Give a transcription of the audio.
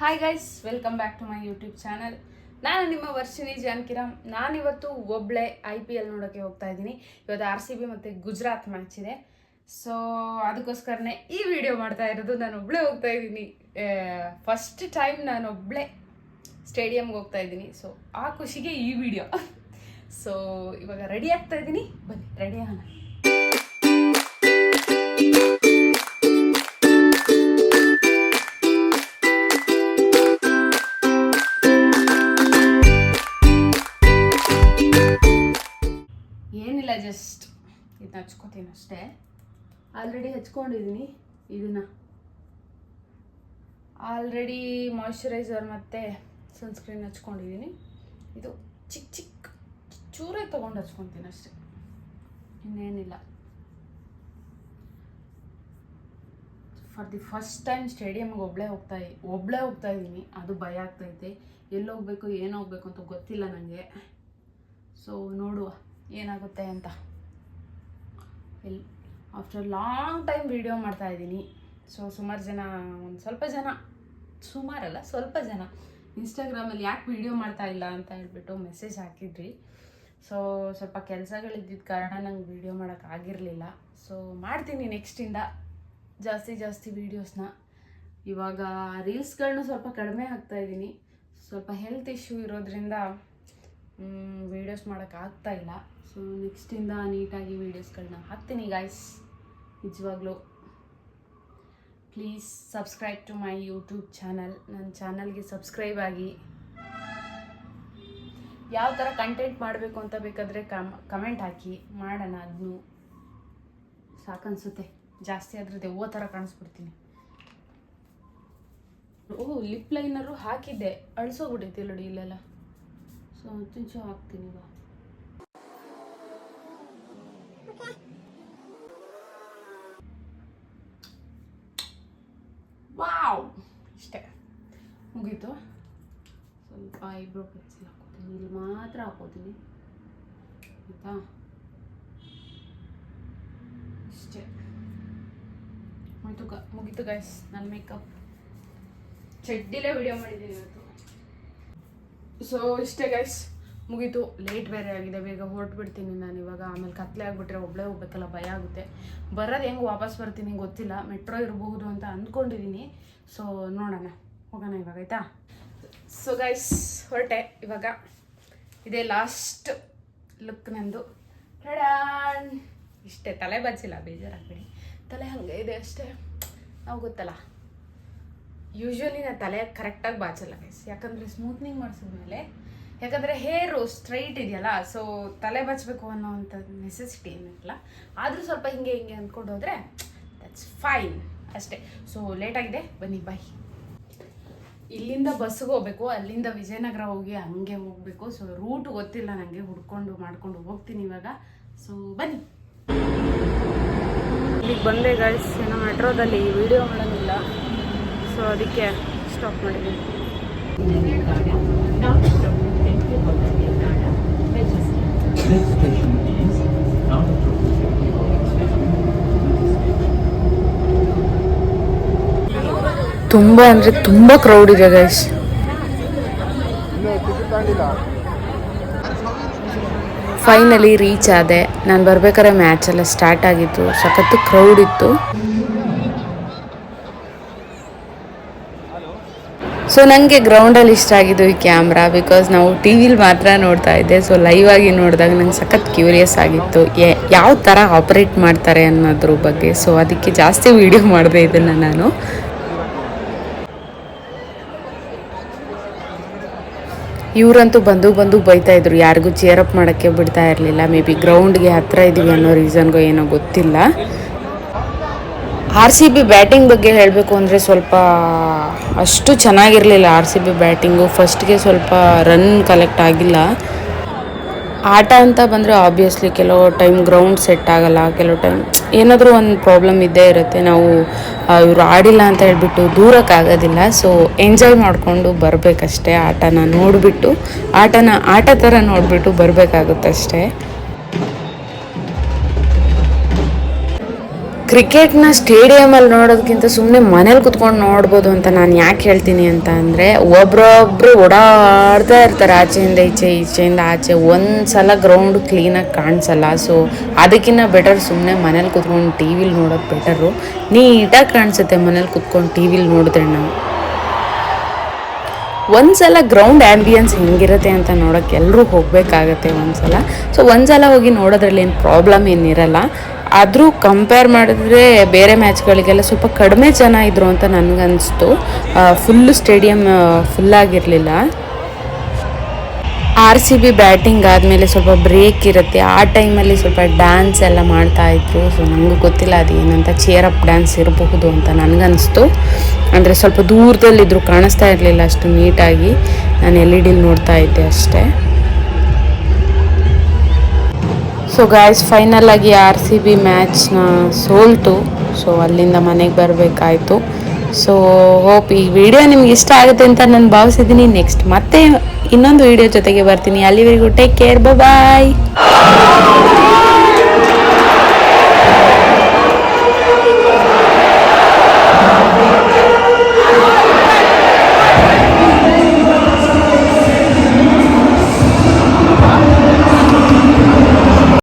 Hi guys, welcome back to my YouTube channel. ನಾನು ನಿಮ್ಮ ವರ್ಷಿಣಿ ಜಾನಕಿರಾಮ್. ನಾನಿವತ್ತು ಒಬ್ಬಳೆ IPL ನೋಡೋಕ್ಕೆ ಹೋಗ್ತಾ ಇದ್ದೀನಿ. ಇವತ್ತು RCB ಮತ್ತು ಗುಜರಾತ್ ಮ್ಯಾಚ್ ಇದೆ. ಸೊ ಅದಕ್ಕೋಸ್ಕರನೇ ಈ ವಿಡಿಯೋ ಮಾಡ್ತಾ ಇರೋದು. ನಾನು ಒಬ್ಬಳೇ ಹೋಗ್ತಾ ಇದ್ದೀನಿ. ಫಸ್ಟ್ ಟೈಮ್ ನಾನು ಒಬ್ಬಳೇ ಸ್ಟೇಡಿಯಮ್ಗೆ ಹೋಗ್ತಾ ಇದ್ದೀನಿ. ಸೊ ಆ ಖುಷಿಗೆ ಈ ವಿಡಿಯೋ. ಸೊ ಇವಾಗ ರೆಡಿ ಆಗ್ತಾ ಇದ್ದೀನಿ, ಬನ್ನಿ ರೆಡಿ ಆಗೋಣ. ಏನಿಲ್ಲ, ಜಸ್ಟ್ ಇದನ್ನ ಹಚ್ಕೋತೀನಿ ಅಷ್ಟೇ. ಆಲ್ರೆಡಿ ಹಚ್ಕೊಂಡಿದ್ದೀನಿ. ಇದನ್ನು ಆಲ್ರೆಡಿ ಮಾಯ್ಶ್ಚರೈಸರ್ ಮತ್ತು ಸನ್ಸ್ಕ್ರೀನ್ ಹಚ್ಕೊಂಡಿದ್ದೀನಿ. ಇದು ಚಿಕ್ಕ ಚೂರೇ ತೊಗೊಂಡು ಹಚ್ಕೊತೀನಿ ಅಷ್ಟೇ, ಇನ್ನೇನಿಲ್ಲ. ಫಾರ್ ದಿ ಫಸ್ಟ್ ಟೈಮ್ ಸ್ಟೇಡಿಯಮ್ಗೆ ಒಬ್ಬಳೇ ಹೋಗ್ತಾ ಇದ್ದೀನಿ. ಅದು ಭಯ ಆಗ್ತೈತೆ. ಎಲ್ಲಿ ಹೋಗ್ಬೇಕು ಏನು ಹೋಗ್ಬೇಕು ಅಂತ ಗೊತ್ತಿಲ್ಲ ನನಗೆ. ಸೊ ನೋಡುವ ಏನಾಗುತ್ತೆ ಅಂತ. ಆಫ್ಟರ್ ಲಾಂಗ್ ಟೈಮ್ ವಿಡಿಯೋ ಮಾಡ್ತಾ ಇದ್ದೀನಿ. ಸೊ ಸ್ವಲ್ಪ ಜನ ಇನ್ಸ್ಟಾಗ್ರಾಮಲ್ಲಿ ಯಾಕೆ ವಿಡಿಯೋ ಮಾಡ್ತಾ ಇಲ್ಲ ಅಂತ ಹೇಳ್ಬಿಟ್ಟು ಮೆಸೇಜ್ ಹಾಕಿದ್ರಿ. ಸೊ ಸ್ವಲ್ಪ ಕೆಲಸಗಳಿದ್ದಿದ್ದ ಕಾರಣ ನಂಗೆ ವಿಡಿಯೋ ಮಾಡೋಕ್ಕಾಗಿರಲಿಲ್ಲ. ಸೊ ಮಾಡ್ತೀನಿ ನೆಕ್ಸ್ಟಿಂದ ಜಾಸ್ತಿ ವೀಡಿಯೋಸ್ನ. ಇವಾಗ ರೀಲ್ಸ್ಗಳನ್ನೂ ಸ್ವಲ್ಪ ಕಡಿಮೆ ಹಾಕ್ತಾಯಿದ್ದೀನಿ. ಸ್ವಲ್ಪ ಹೆಲ್ತ್ ಇಶ್ಯೂ ಇರೋದ್ರಿಂದ ವೀಡಿಯೋಸ್ ಮಾಡೋಕ್ಕಾಗ್ತಾ ಇಲ್ಲ. ಸೊ ನೆಕ್ಸ್ಟಿಂದ ನೀಟಾಗಿ ವೀಡಿಯೋಸ್ಗಳನ್ನ ಹಾಕ್ತೀನಿ ಗಾಯ್ಸ್. ನಿಜವಾಗ್ಲೂ please subscribe to my YouTube channel. ನನ್ನ ಚಾನಲ್ಗೆ ಸಬ್ಸ್ಕ್ರೈಬ್ ಆಗಿ. ಯಾವ ಥರ ಕಂಟೆಂಟ್ ಮಾಡಬೇಕು ಅಂತ ಬೇಕಾದರೆ ಕಮೆಂಟ್ ಹಾಕಿ, ಮಾಡೋಣ. ಅದನ್ನು ಸಾಕನ್ಸುತ್ತೆ. ಜಾಸ್ತಿ ಆದರೆ ದೆವ್ವ ಥರ ಕಾಣಿಸ್ಬಿಡ್ತೀನಿ. ಲಿಪ್ ಲೈನರು ಹಾಕಿದ್ದೆ, ಅಳಿಸೋಗ್ಬಿಟ್ಟೈತಿ ನೋಡಿ ಇಲ್ಲೆಲ್ಲ. ಸೊ 10 ನಿಮಿಷ ಹಾಕ್ತೀನಿ ಈಗ. ವಾವ್, ಇಷ್ಟೇ ಮುಗೀತು. ಸ್ವಲ್ಪ ಐಬ್ರೋ ಪೆನ್ಸಿಲ್ ಹಾಕೋತೀನಿ, ಇಲ್ಲಿ ಮಾತ್ರ ಹಾಕೋತೀನಿ ಆಯಿತಾ. ಇಷ್ಟೇ ಮುಗೀತು ಗೈಸ್ ನನ್ನ ಮೇಕಪ್. ಚಡ್ಡಿಲೇ ವಿಡಿಯೋ ಮಾಡಿದ್ದೀನಿ ಇವತ್ತು. ಸೊ ಇಷ್ಟೇ ಗೈಸ್, ಮುಗೀತು. ಲೇಟ್ ಬೇರೆ ಆಗಿದೆ, ಬೇಗ ಹೊರಟ್ಬಿಡ್ತೀನಿ ನಾನು ಇವಾಗ. ಆಮೇಲೆ ಕತ್ಲೆ ಆಗಿಬಿಟ್ರೆ ಒಬ್ಬಳೇ ಹೋಗ್ಬೇಕಲ್ಲ, ಭಯ ಆಗುತ್ತೆ. ಬರೋದು ಹೆಂಗೆ ವಾಪಸ್ ಬರ್ತೀನಿ ಗೊತ್ತಿಲ್ಲ. ಮೆಟ್ರೋ ಇರಬಹುದು ಅಂತ ಅಂದ್ಕೊಂಡಿದ್ದೀನಿ. ಸೊ ನೋಡೋಣ, ಹೋಗೋಣ ಇವಾಗ ಆಯಿತಾ. ಸೊ ಗೈಸ್ ಹೊರಟೆ ಇವಾಗ. ಇದೇ ಲಾಸ್ಟ್ ಲುಕ್ ನಂದು. ಇಷ್ಟೇ, ತಲೆ ಬಚ್ಚಿಲ್ಲ, ಬೇಜಾರಾಗಬೇಡಿ. ತಲೆ ಹಾಗೆ ಇದೆ ಅಷ್ಟೇ. ನಾವು ಗೊತ್ತಲ್ಲ, ಯೂಶ್ವಲಿ ನಾನು ತಲೆ ಕರೆಕ್ಟಾಗಿ ಬಾಚಲ್ಲ ಗೈಸ್. ಯಾಕಂದರೆ ಸ್ಮೂತ್ನಿಂಗ್ ಮಾಡಿಸಿದ್ಮೇಲೆ, ಯಾಕಂದರೆ ಹೇರು ಸ್ಟ್ರೈಟ್ ಇದೆಯಲ್ಲ, ಸೊ ತಲೆ ಬಚ್ಚಬೇಕು ಅನ್ನೋವಂಥ ನೆಸೆಸಿಟಿ ಏನಿಲ್ಲ. ಆದರೂ ಸ್ವಲ್ಪ ಹಿಂಗೆ ಅಂದ್ಕೊಂಡು ಹೋದರೆ ದಟ್ಸ್ ಫೈನ್ ಅಷ್ಟೇ. ಸೊ ಲೇಟಾಗಿದೆ, ಬನ್ನಿ ಬಾಯ್. ಇಲ್ಲಿಂದ ಬಸ್ಸಿಗೆ ಹೋಗ್ಬೇಕು, ಅಲ್ಲಿಂದ ವಿಜಯನಗರ ಹೋಗಿ ಹಂಗೆ ಹೋಗಬೇಕು. ಸೊ ರೂಟ್ ಗೊತ್ತಿಲ್ಲ ನನಗೆ, ಹುಡ್ಕೊಂಡು ಮಾಡ್ಕೊಂಡು ಹೋಗ್ತೀನಿ ಇವಾಗ. ಸೊ ಬನ್ನಿ. ಇಲ್ಲಿಗೆ ಬಂದೆ ಗೈಸ್. ಏನೋ ಮೆಟ್ರೋದಲ್ಲಿ ವಿಡಿಯೋ ಮಾಡೋಂಗಿಲ್ಲ, ಸೊ ಅದಕ್ಕೆ ಸ್ಟಾಪ್ ಮಾಡಿದ್ದೀನಿ. ತುಂಬ ಅಂದರೆ ತುಂಬ ಕ್ರೌಡ್ ಇದೆ ಗೈಸ್. ಫೈನಲಿ ರೀಚ್ ಆದೆ. ನಾನು ಬರ್ಬೇಕಾದ್ರೆ ಮ್ಯಾಚ್ ಎಲ್ಲ ಸ್ಟಾರ್ಟ್ ಆಗಿತ್ತು. ಸಖತ್ತು ಕ್ರೌಡ್ ಇತ್ತು. ಸೊ ನನಗೆ ಗ್ರೌಂಡಲ್ಲಿ ಇಷ್ಟ ಆಗಿದ್ದು ಈ ಕ್ಯಾಮ್ರಾ, ಬಿಕಾಸ್ ನಾವು TVಲಿ ಮಾತ್ರ ನೋಡ್ತಾ ಇದ್ದೆ. ಸೊ ಲೈವ್ ಆಗಿ ನೋಡಿದಾಗ ನಂಗೆ ಸಖತ್ ಕ್ಯೂರಿಯಸ್ ಆಗಿತ್ತು ಯಾವ ಥರ ಆಪ್ರೇಟ್ ಮಾಡ್ತಾರೆ ಅನ್ನೋದ್ರ ಬಗ್ಗೆ. ಸೊ ಅದಕ್ಕೆ ಜಾಸ್ತಿ ವೀಡಿಯೋ ಮಾಡಿದೆ ಇದನ್ನು ನಾನು. ಇವರಂತೂ ಬಂದು ಬೈತಾ ಇದ್ರು, ಯಾರಿಗೂ ಚೇರಪ್ ಮಾಡೋಕ್ಕೆ ಬಿಡ್ತಾ ಇರಲಿಲ್ಲ. ಮೇ ಬಿ ಗ್ರೌಂಡ್ಗೆ ಹತ್ತಿರ ಇದ್ದೀವಿ ಅನ್ನೋ ರೀಸನ್ಗೋ ಏನೋ ಗೊತ್ತಿಲ್ಲ. RCB ಬ್ಯಾಟಿಂಗ್ ಬಗ್ಗೆ ಹೇಳಬೇಕು ಅಂದರೆ ಸ್ವಲ್ಪ ಅಷ್ಟು ಚೆನ್ನಾಗಿರಲಿಲ್ಲ RCB ಬ್ಯಾಟಿಂಗು. ಫಸ್ಟ್ಗೆ ಸ್ವಲ್ಪ ರನ್ ಕಲೆಕ್ಟ್ ಆಗಿಲ್ಲ. ಆಟ ಅಂತ ಬಂದರೆ ಆಬ್ವಿಯಸ್ಲಿ ಕೆಲವು ಟೈಮ್ ಗ್ರೌಂಡ್ ಸೆಟ್ ಆಗಲ್ಲ, ಕೆಲವು ಟೈಮ್ ಏನಾದರೂ ಒಂದು ಪ್ರಾಬ್ಲಮ್ ಇದ್ದೇ ಇರುತ್ತೆ. ನಾವು ಇವರು ಆಡಿಲ್ಲ ಅಂತ ಹೇಳ್ಬಿಟ್ಟು ದೂರಕ್ಕಾಗೋದಿಲ್ಲ. ಸೊ ಎಂಜಾಯ್ ಮಾಡಿಕೊಂಡು ಬರಬೇಕಷ್ಟೇ. ಆಟನ ನೋಡಿಬಿಟ್ಟು ಆಟ ಥರ ನೋಡಿಬಿಟ್ಟು ಬರಬೇಕಾಗುತ್ತಷ್ಟೇ. ಕ್ರಿಕೆಟ್ನ ಸ್ಟೇಡಿಯಮಲ್ಲಿ ನೋಡೋದಕ್ಕಿಂತ ಸುಮ್ಮನೆ ಮನೇಲಿ ಕುತ್ಕೊಂಡು ನೋಡ್ಬೋದು ಅಂತ ನಾನು ಯಾಕೆ ಹೇಳ್ತೀನಿ ಅಂತ ಅಂದರೆ ಒಬ್ರೊಬ್ರು ಓಡಾಡ್ತಾ ಇರ್ತಾರೆ ಆಚೆಯಿಂದ ಈಚೆ ಈಚೆಯಿಂದ ಆಚೆ, ಒಂದು ಸಲ ಗ್ರೌಂಡು ಕ್ಲೀನಾಗಿ ಕಾಣಿಸಲ್ಲ. ಸೊ ಅದಕ್ಕಿಂತ ಬೆಟರ್ ಸುಮ್ಮನೆ ಮನೇಲಿ ಕುತ್ಕೊಂಡು ಟಿ ವಿಲಿ ನೋಡೋದು ಬೆಟರು. ನೀಟಾಗಿ ಕಾಣಿಸುತ್ತೆ ಮನೇಲಿ ಕುತ್ಕೊಂಡು ಟಿ ವಿಲಿ ನೋಡಿದ್ರೆ. ನಾವು ಒಂದ್ಸಲ ಗ್ರೌಂಡ್ ಆ್ಯಂಬಿಯನ್ಸ್ ಹೆಂಗಿರುತ್ತೆ ಅಂತ ನೋಡೋಕ್ಕೆ ಎಲ್ಲರೂ ಹೋಗಬೇಕಾಗತ್ತೆ ಒಂದ್ಸಲ. ಸೊ ಒಂದ್ಸಲ ಹೋಗಿ ನೋಡೋದ್ರಲ್ಲಿ ಏನು ಪ್ರಾಬ್ಲಮ್ ಏನಿರಲ್ಲ. ಆದರೂ ಕಂಪೇರ್ ಮಾಡಿದ್ರೆ ಬೇರೆ ಮ್ಯಾಚ್ಗಳಿಗೆಲ್ಲ ಸ್ವಲ್ಪ ಕಡಿಮೆ ಜನ ಇದ್ದರು ಅಂತ ನನಗನ್ನಿಸ್ತು. ಫುಲ್ಲು ಸ್ಟೇಡಿಯಮ್ ಫುಲ್ಲಾಗಿರಲಿಲ್ಲ. RCB ಬ್ಯಾಟಿಂಗ್ ಆದಮೇಲೆ ಸ್ವಲ್ಪ ಬ್ರೇಕ್ ಇರುತ್ತೆ, ಆ ಟೈಮಲ್ಲಿ ಸ್ವಲ್ಪ ಡ್ಯಾನ್ಸ್ ಎಲ್ಲ ಮಾಡ್ತಾಯಿದ್ರು. ಸೊ ನನಗೂ ಗೊತ್ತಿಲ್ಲ ಅದು ಏನಂತ, ಚೇರ್ ಅಪ್ ಡ್ಯಾನ್ಸ್ ಇರಬಹುದು ಅಂತ ನನಗನ್ನಿಸ್ತು. ಅಂದರೆ ಸ್ವಲ್ಪ ದೂರದಲ್ಲಿದ್ದರು, ಕಾಣಿಸ್ತಾ ಇರಲಿಲ್ಲ ಅಷ್ಟು ನೀಟಾಗಿ. ನಾನು LED ನೋಡ್ತಾ ಇದ್ದೆ ಅಷ್ಟೇ. ಸೊ ಗಾಯ್ಸ್, ಫೈನಲಾಗಿ RCB ಮ್ಯಾಚ್ನ ಸೋಲ್ತು. ಸೊ ಅಲ್ಲಿಂದ ಮನೆಗೆ ಬರಬೇಕಾಯ್ತು. ಸೊ ಹೋಪ್ ಈ ವಿಡಿಯೋ ನಿಮ್ಗೆ ಇಷ್ಟ ಆಗುತ್ತೆ ಅಂತ ನಾನು ಭಾವಿಸಿದ್ದೀನಿ. ನೆಕ್ಸ್ಟ್ ಮತ್ತೆ ಇನ್ನೊಂದು ವಿಡಿಯೋ ಜೊತೆಗೆ ಬರ್ತೀನಿ. ಅಲ್ಲಿವರೆಗೂ ಟೇಕ್ ಕೇರ್, ಬಾಯ್.